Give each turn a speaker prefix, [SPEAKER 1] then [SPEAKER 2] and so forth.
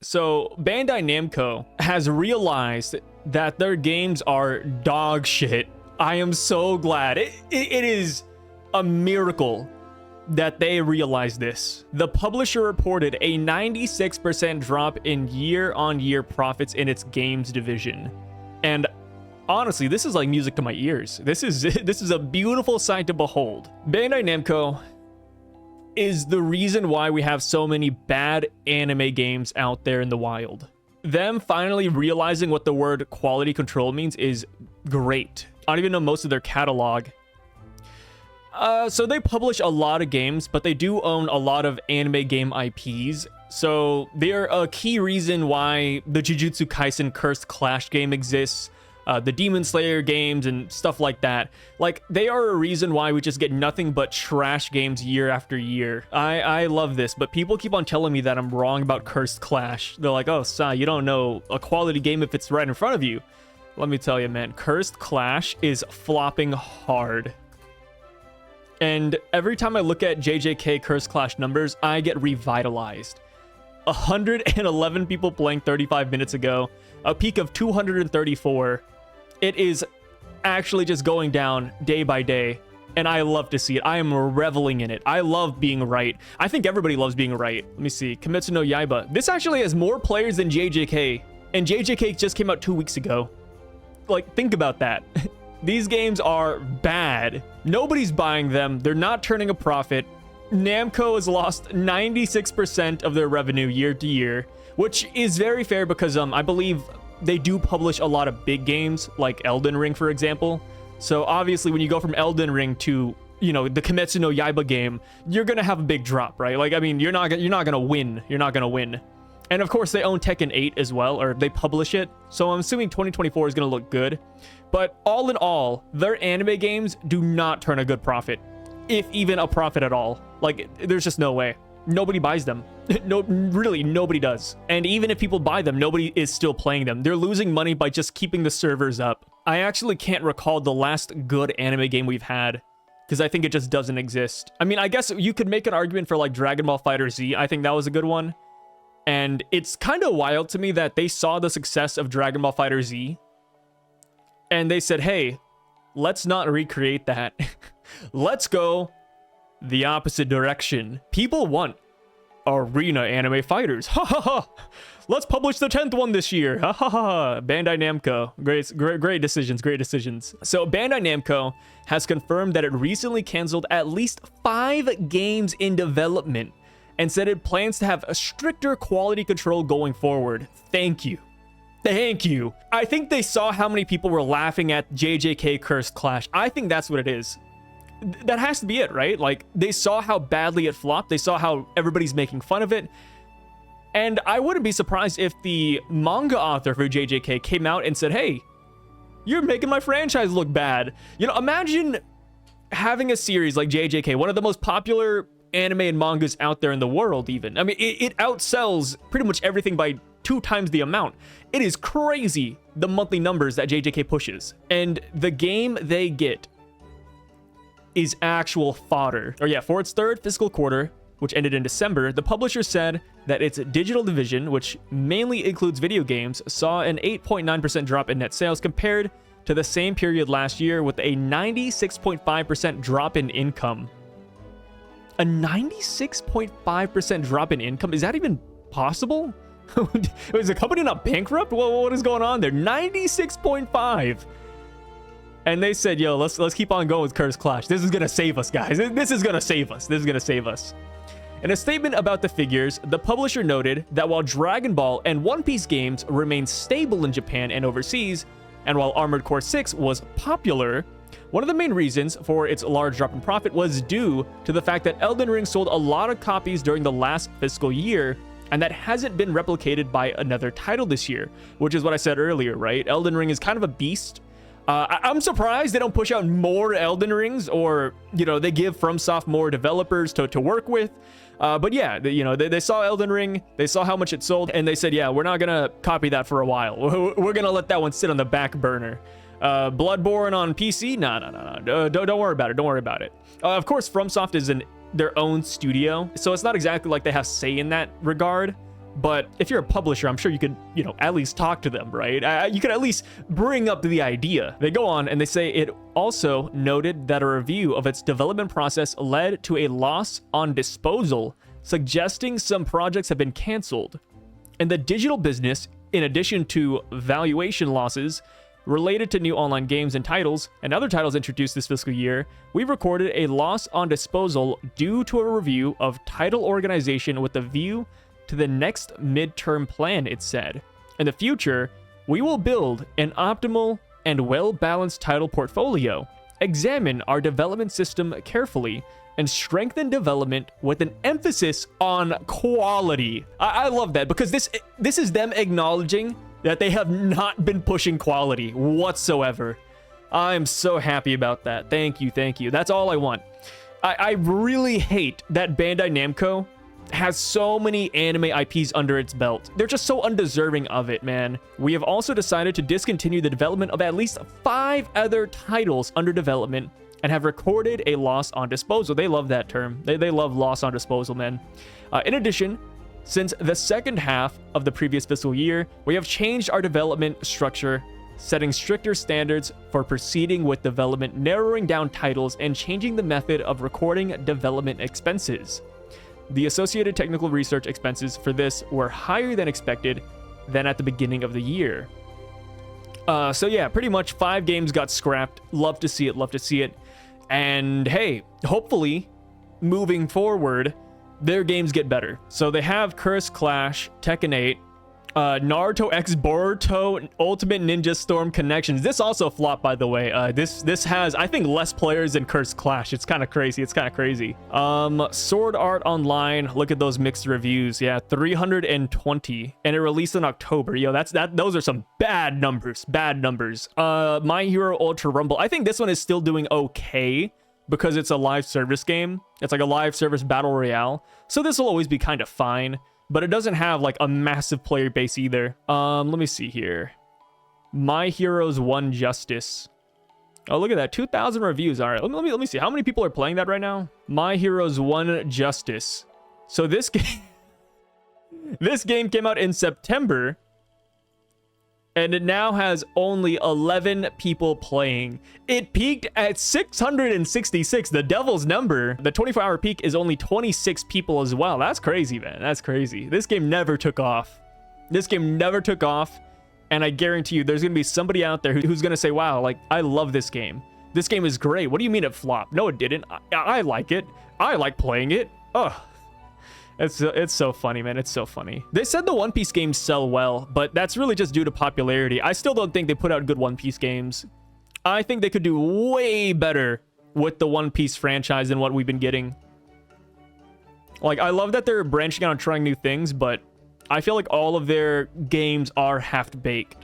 [SPEAKER 1] So Bandai Namco has realized that their games are dog shit. I am so glad. It is a miracle that they realized this. The publisher reported a 96% drop in year-on-year profits in its games division. And honestly, this is like music to my ears. This is a beautiful sight to behold. Bandai Namco is the reason why we have so many bad anime games out there in the wild. Them finally realizing what the word quality control means is great. I don't even know most of their catalog. So they publish a lot of games, but they do own a lot of anime game IPs. So they're a key reason why the Jujutsu Kaisen Cursed Clash game exists, the Demon Slayer games and stuff like that. Like, they are a reason why we just get nothing but trash games year after year. I love this, but people keep on telling me that I'm wrong about Cursed Clash. They're like, oh, Sai, you don't know a quality game if it's right in front of you. Let me tell you, man, Cursed Clash is flopping hard. And every time I look at JJK Cursed Clash numbers, I get revitalized. 111 people playing 35 minutes ago, a peak of 234. It is actually just going down day by day, and I love to see it. I am reveling in it. I love being right. I think everybody loves being right. Let me see. Kimetsu no Yaiba. This actually has more players than JJK, and JJK just came out 2 weeks ago. Like, think about that. These games are bad. Nobody's buying them. They're not turning a profit. Namco has lost 96% of their revenue year to year, which is very fair because I believe they do publish a lot of big games like Elden Ring, for example. So obviously when you go from Elden Ring to, you know, the Kimetsu no Yaiba game, you're going to have a big drop, right? Like, I mean, you're not going to win. You're not going to win. And of course they own Tekken 8 as well, or they publish it. So I'm assuming 2024 is going to look good. But all in all, their anime games do not turn a good profit, if even a profit at all. Like, there's just no way. Nobody buys them. No, really, nobody does. And even if people buy them, nobody is still playing them. They're losing money by just keeping the servers up. I actually can't recall the last good anime game we've had, because I think it just doesn't exist. I mean, I guess you could make an argument for like Dragon Ball FighterZ. I think that was a good one. And it's kind of wild to me that they saw the success of Dragon Ball FighterZ, and they said, hey, let's not recreate that. Let's go the opposite direction. People want arena anime fighters. Ha ha ha. Let's publish the 10th one this year. Ha ha ha. Bandai Namco. Great decisions. Great decisions. So Bandai Namco has confirmed that it recently canceled at least 5 games in development and said it plans to have a stricter quality control going forward. Thank you. Thank you. I think they saw how many people were laughing at JJK Cursed Clash. I think that's what it is. That has to be it, right? Like, they saw how badly it flopped. They saw how everybody's making fun of it. And I wouldn't be surprised if the manga author for JJK came out and said, hey, you're making my franchise look bad. You know, imagine having a series like JJK, one of the most popular anime and mangas out there in the world even. I mean, it outsells pretty much everything by 2 times the amount. It is crazy, the monthly numbers that JJK pushes. And the game they get is actual fodder. Or yeah, for its 3rd fiscal quarter, which ended in December, the publisher said that its digital division, which mainly includes video games, saw an 8.9% drop in net sales compared to the same period last year, with a 96.5% drop in income. A 96.5% drop in income? Is that even possible? Is the company not bankrupt? What is going on there? 96.5. And they said, yo, let's keep on going with Cursed Clash. This is gonna save us, guys. This is gonna save us. This is gonna save us. In a statement about the figures, the publisher noted that while Dragon Ball and One Piece games remain stable in Japan and overseas, and while Armored Core 6 was popular, one of the main reasons for its large drop in profit was due to the fact that Elden Ring sold a lot of copies during the last fiscal year, and that hasn't been replicated by another title this year, which is what I said earlier, right? Elden Ring is kind of a beast. I'm surprised they don't push out more Elden Rings, or, you know, they give FromSoft more developers to work with. But yeah, they saw Elden Ring, they saw how much it sold, and they said, yeah, we're not gonna copy that for a while. We're gonna let that one sit on the back burner. Bloodborne on PC? No. Don't worry about it. Don't worry about it. Of course, FromSoft is their own studio, so it's not exactly like they have say in that regard. But if you're a publisher, I'm sure you could, you know, at least talk to them, right? You could at least bring up the idea. They go on and they say it also noted that a review of its development process led to a loss on disposal, suggesting some projects have been canceled. In the digital business, in addition to valuation losses related to new online games and titles and other titles introduced this fiscal year, we recorded a loss on disposal due to a review of title organization with a view to the next midterm plan, it said. In the future, we will build an optimal and well-balanced title portfolio, examine our development system carefully, and strengthen development with an emphasis on quality. I love that, because this is them acknowledging that they have not been pushing quality whatsoever. I'm so happy about that. Thank you, thank you. That's all I want. I really hate that Bandai Namco has so many anime IPs under its belt. They're just so undeserving of it, man. We have also decided to discontinue the development of at least 5 other titles under development and have recorded a loss on disposal. They love that term. They love loss on disposal, man. In addition, since the second half of the previous fiscal year, we have changed our development structure, setting stricter standards for proceeding with development, narrowing down titles, and changing the method of recording development expenses. The associated technical research expenses for this were higher than expected than at the beginning of the year. So yeah, pretty much 5 games got scrapped. Love to see it, love to see it. And hey, hopefully, moving forward, their games get better. So they have Curse Clash, Tekken 8, Naruto X Boruto Ultimate Ninja Storm Connections. This also flopped, by the way. This has, I think, less players than Curse Clash. It's kind of crazy. It's kind of crazy. Sword Art Online. Look at those mixed reviews. Yeah, 320, and it released in October. Yo, those are some bad numbers. Bad numbers. My Hero Ultra Rumble. I think this one is still doing okay because it's a live service game. It's like a live service battle royale. So this will always be kind of fine. But it doesn't have like a massive player base either. Let me see here. My Heroes 1 Justice. Oh, look at that. 2,000 reviews. All right, let me see. How many people are playing that right now? My Heroes 1 Justice. So this game... this game came out in September. And it now has only 11 people playing. It peaked at 666, the devil's number. The 24-hour peak is only 26 people as well. That's crazy, man. That's crazy. This game never took off. This game never took off. And I guarantee you, there's going to be somebody out there who's going to say, wow, like, I love this game. This game is great. What do you mean it flopped? No, it didn't. I like it. I like playing it. Ugh. It's so funny, man. It's so funny. They said the One Piece games sell well, but that's really just due to popularity. I still don't think they put out good One Piece games. I think they could do way better with the One Piece franchise than what we've been getting. Like, I love that they're branching out and trying new things, but I feel like all of their games are half-baked.